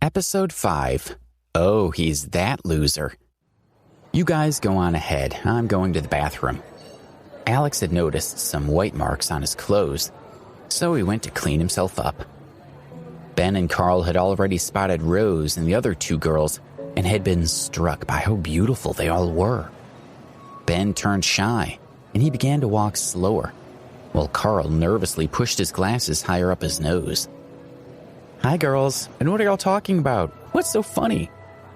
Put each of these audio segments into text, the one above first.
Episode 5. Oh, he's that loser. You guys go on ahead. I'm going to the bathroom. Alex had noticed some white marks on his clothes, so he went to clean himself up. Ben and Carl had already spotted Rose and the other two girls and had been struck by how beautiful they all were. Ben turned shy, and he began to walk slower, while Carl nervously pushed his glasses higher up his nose. "Hi, girls, and what are y'all talking about? What's so funny?"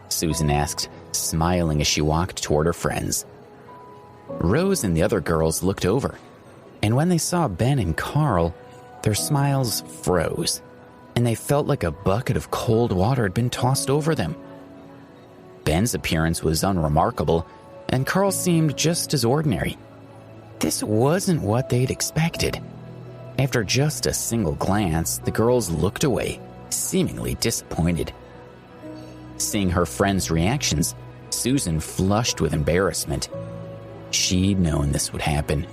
Susan asked, smiling as she walked toward her friends. Rose and the other girls looked over, and when they saw Ben and Carl, their smiles froze, and they felt like a bucket of cold water had been tossed over them. Ben's appearance was unremarkable, and Carl seemed just as ordinary. This wasn't what they'd expected. After just a single glance, the girls looked away, seemingly disappointed. Seeing her friends' reactions, Susan flushed with embarrassment. She'd known this would happen.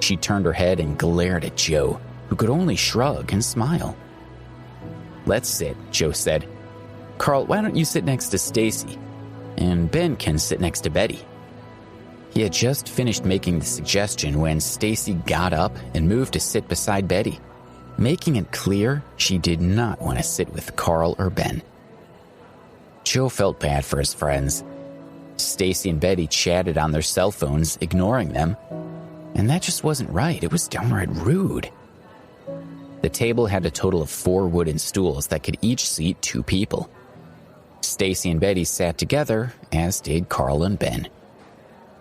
She turned her head and glared at Joe, who could only shrug and smile. "Let's sit," Joe said. "Carl, why don't you sit next to Stacy? And Ben can sit next to Betty." He had just finished making the suggestion when Stacy got up and moved to sit beside Betty, making it clear she did not want to sit with Carl or Ben. Joe felt bad for his friends. Stacy and Betty chatted on their cell phones, ignoring them, and that just wasn't right. It was downright rude. The table had a total of 4 wooden stools that could each seat 2 people. Stacy and Betty sat together, as did Carl and Ben.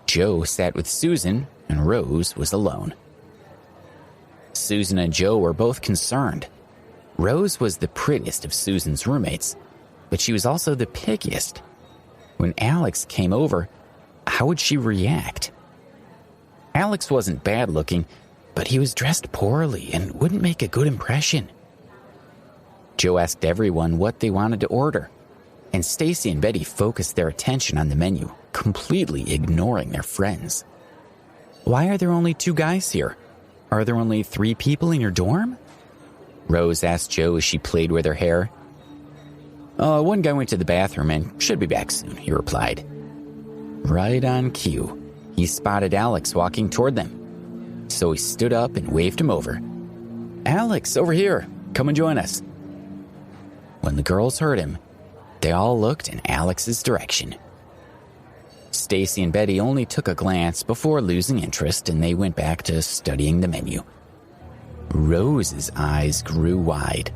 Joe sat with Susan, and Rose was alone. Susan and Joe were both concerned. Rose was the prettiest of Susan's roommates, but she was also the pickiest. When Alex came over, how would she react? Alex wasn't bad looking, but he was dressed poorly and wouldn't make a good impression. Joe asked everyone what they wanted to order, and Stacy and Betty focused their attention on the menu, completely ignoring their friends. "Why are there only 2 guys here? Are there only 3 people in your dorm?" Rose asked Joe as she played with her hair. One guy went to the bathroom and should be back soon," he replied. Right on cue, he spotted Alex walking toward them, so he stood up and waved him over. "Alex, over here. Come and join us." When the girls heard him, they all looked in Alex's direction. Stacy and Betty only took a glance before losing interest, and they went back to studying the menu. Rose's eyes grew wide.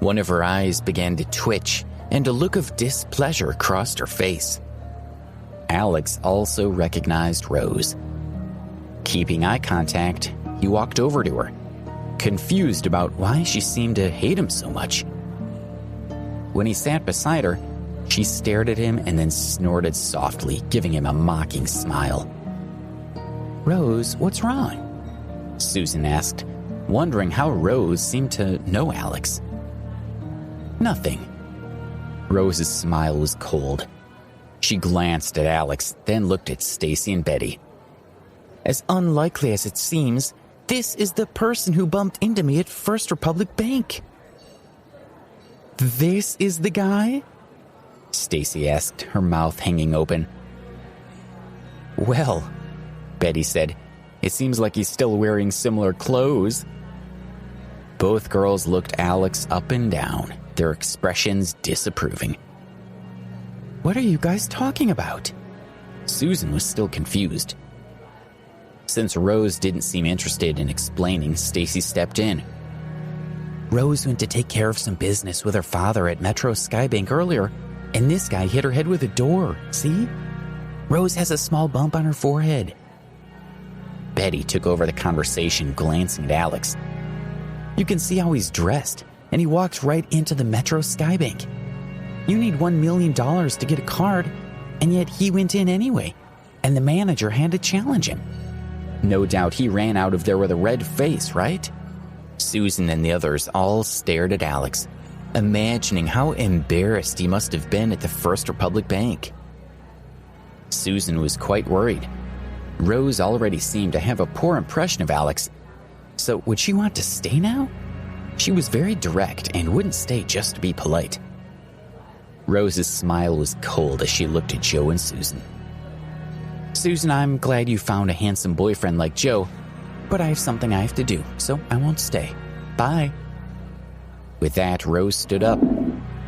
One of her eyes began to twitch, and a look of displeasure crossed her face. Alex also recognized Rose. Keeping eye contact, he walked over to her, confused about why she seemed to hate him so much. When he sat beside her, she stared at him and then snorted softly, giving him a mocking smile. "Rose, what's wrong?" Susan asked, wondering how Rose seemed to know Alex. "Nothing." Rose's smile was cold. She glanced at Alex, then looked at Stacy and Betty. "As unlikely as it seems, this is the person who bumped into me at First Republic Bank." "This is the guy?" Stacy asked, her mouth hanging open. "Well," Betty said, "it seems like he's still wearing similar clothes." Both girls looked Alex up and down, their expressions disapproving. "What are you guys talking about?" Susan was still confused. Since Rose didn't seem interested in explaining, Stacy stepped in. "Rose went to take care of some business with her father at Metro Skybank earlier, and this guy hit her head with a door, see? Rose has a small bump on her forehead." Betty took over the conversation, glancing at Alex. "You can see how he's dressed, and he walked right into the Metro Skybank. You need $1 million to get a card, and yet he went in anyway, and the manager had to challenge him. No doubt he ran out of there with a red face, right?" Susan and the others all stared at Alex, imagining how embarrassed he must have been at the First Republic Bank. Susan was quite worried. Rose already seemed to have a poor impression of Alex, so would she want to stay now? She was very direct and wouldn't stay just to be polite. Rose's smile was cold as she looked at Joe and Susan. "Susan, I'm glad you found a handsome boyfriend like Joe, but I have something I have to do, so I won't stay. Bye." With that, Rose stood up,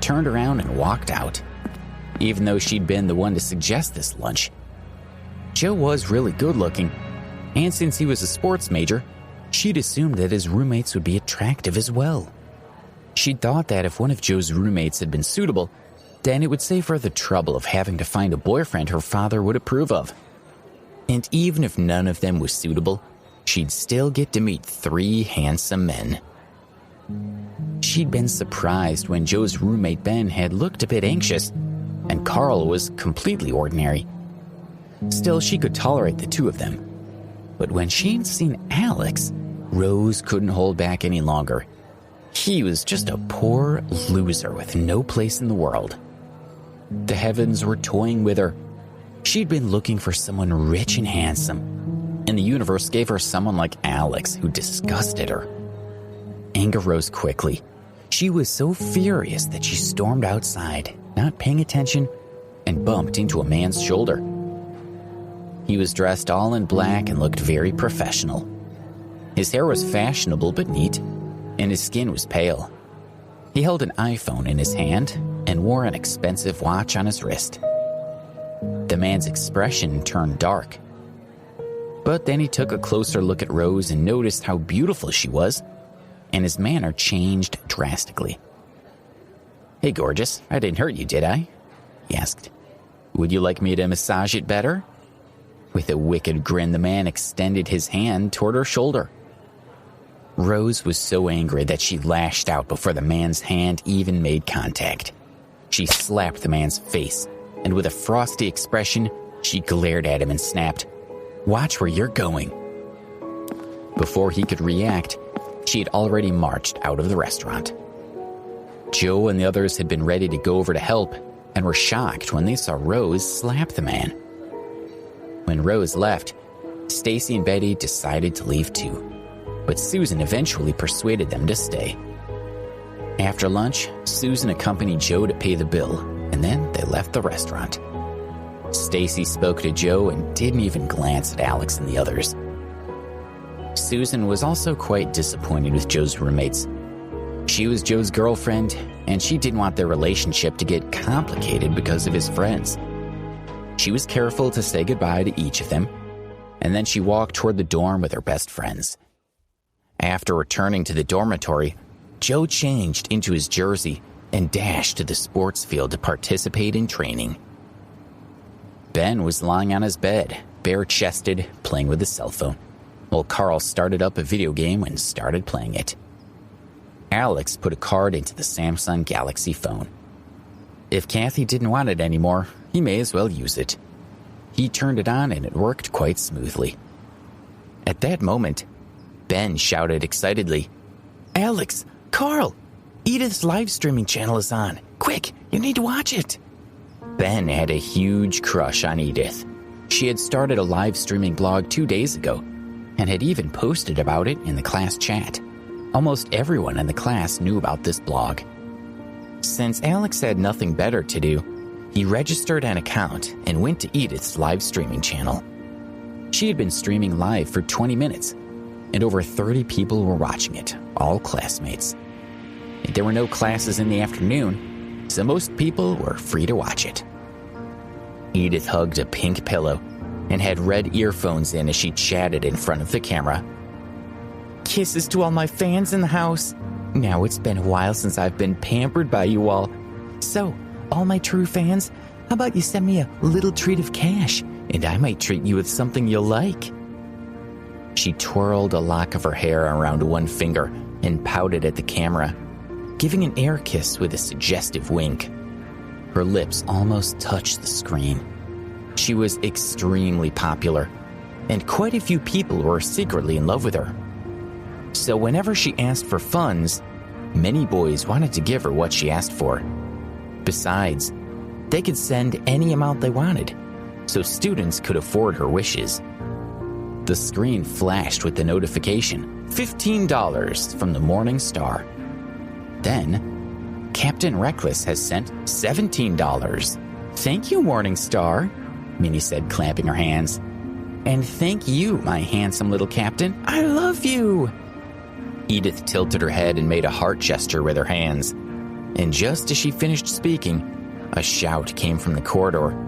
turned around, and walked out, even though she'd been the one to suggest this lunch. Joe was really good looking, and since he was a sports major, she'd assumed that his roommates would be attractive as well. She'd thought that if one of Joe's roommates had been suitable, then it would save her the trouble of having to find a boyfriend her father would approve of. And even if none of them was suitable, she'd still get to meet 3 handsome men. She'd been surprised when Joe's roommate Ben had looked a bit anxious, and Carl was completely ordinary. Still, she could tolerate the two of them. But when she'd seen Alex, Rose couldn't hold back any longer. He was just a poor loser with no place in the world. The heavens were toying with her. She'd been looking for someone rich and handsome, and the universe gave her someone like Alex who disgusted her. Anger rose quickly. She was so furious that she stormed outside, not paying attention, and bumped into a man's shoulder. He was dressed all in black and looked very professional. His hair was fashionable but neat, and his skin was pale. He held an iPhone in his hand and wore an expensive watch on his wrist. The man's expression turned dark. But then he took a closer look at Rose and noticed how beautiful she was, and his manner changed drastically. "Hey, gorgeous, I didn't hurt you, did I?" he asked. "Would you like me to massage it better?" With a wicked grin, the man extended his hand toward her shoulder. Rose was so angry that she lashed out before the man's hand even made contact. She slapped the man's face, and with a frosty expression, she glared at him and snapped, "Watch where you're going." Before he could react, she had already marched out of the restaurant. Joe and the others had been ready to go over to help and were shocked when they saw Rose slap the man. When Rose left, Stacy and Betty decided to leave too, but Susan eventually persuaded them to stay. After lunch, Susan accompanied Joe to pay the bill, and then they left the restaurant. Stacy spoke to Joe and didn't even glance at Alex and the others. Susan was also quite disappointed with Joe's roommates. She was Joe's girlfriend, and she didn't want their relationship to get complicated because of his friends. She was careful to say goodbye to each of them, and then she walked toward the dorm with her best friends. After returning to the dormitory, Joe changed into his jersey and dashed to the sports field to participate in training. Ben was lying on his bed, bare-chested, playing with his cell phone, while Carl started up a video game and started playing it. Alex put a card into the Samsung Galaxy phone. If Kathy didn't want it anymore, he may as well use it. He turned it on and it worked quite smoothly. At that moment, Ben shouted excitedly, "Alex, Carl, Edith's live streaming channel is on. Quick, you need to watch it." Ben had a huge crush on Edith. She had started a live streaming blog 2 days ago and had even posted about it in the class chat. Almost everyone in the class knew about this blog. Since Alex had nothing better to do, he registered an account and went to Edith's live streaming channel. She had been streaming live for 20 minutes, and over 30 people were watching it, all classmates. There were no classes in the afternoon, so most people were free to watch it. Edith hugged a pink pillow and had red earphones in as she chatted in front of the camera. "Kisses to all my fans in the house. Now it's been a while since I've been pampered by you all. So, all my true fans, how about you send me a little treat of cash, and I might treat you with something you'll like." She twirled a lock of her hair around one finger and pouted at the camera, giving an air kiss with a suggestive wink. Her lips almost touched the screen. She was extremely popular, and quite a few people were secretly in love with her. So whenever she asked for funds, many boys wanted to give her what she asked for. Besides, they could send any amount they wanted, so students could afford her wishes. The screen flashed with the notification, $15 from the Morning Star. Then Captain Reckless has sent $17. Thank you, Morningstar, Minnie said, clapping her hands. And thank you, my handsome little captain. I love you. Edith tilted her head and made a heart gesture with her hands. And just as she finished speaking, a shout came from the corridor.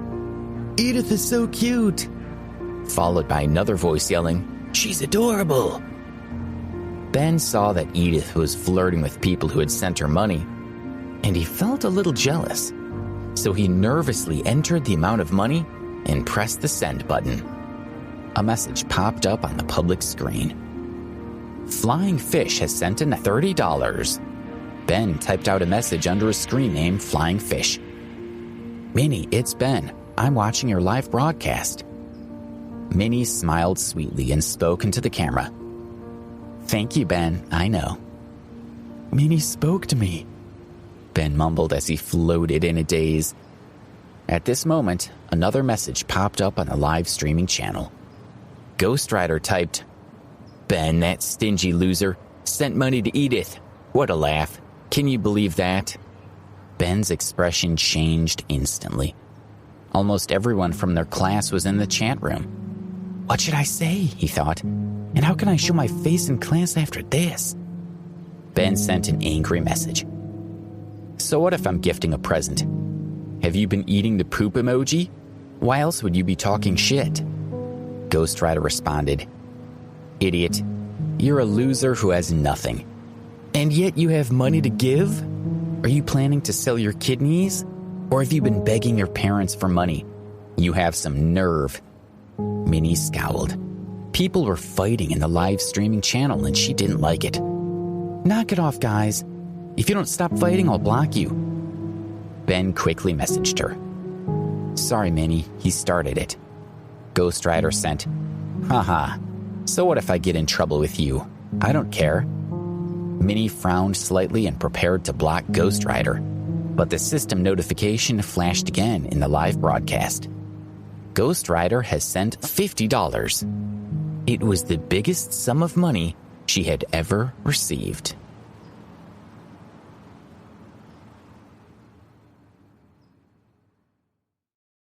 Edith is so cute. Followed by another voice yelling, she's adorable. Ben saw that Edith was flirting with people who had sent her money, and he felt a little jealous. So he nervously entered the amount of money and pressed the send button. A message popped up on the public screen. Flying Fish has sent in $30. Ben typed out a message under his screen name, Flying Fish. Minnie, it's Ben. I'm watching your live broadcast. Minnie smiled sweetly and spoke into the camera. Thank you, Ben. I know. Minnie spoke to me, Ben mumbled as he floated in a daze. At this moment, another message popped up on the live streaming channel. Ghost Rider typed, Ben, that stingy loser, sent money to Edith. What a laugh. Can you believe that? Ben's expression changed instantly. Almost everyone from their class was in the chat room. What should I say, he thought, and how can I show my face in class after this? Ben sent an angry message. So what if I'm gifting a present? Have you been eating the poop emoji? Why else would you be talking shit? Ghost Rider responded, Idiot, you're a loser who has nothing. And yet you have money to give? Are you planning to sell your kidneys? Or have you been begging your parents for money? You have some nerve. Minnie scowled. People were fighting in the live streaming channel and she didn't like it. Knock it off, guys. If you don't stop fighting, I'll block you. Ben quickly messaged her. Sorry, Minnie, he started it. Ghost Rider sent, Haha, so what if I get in trouble with you? I don't care. Minnie frowned slightly and prepared to block Ghost Rider, but the system notification flashed again in the live broadcast. Ghost Rider has sent $50. It was the biggest sum of money she had ever received.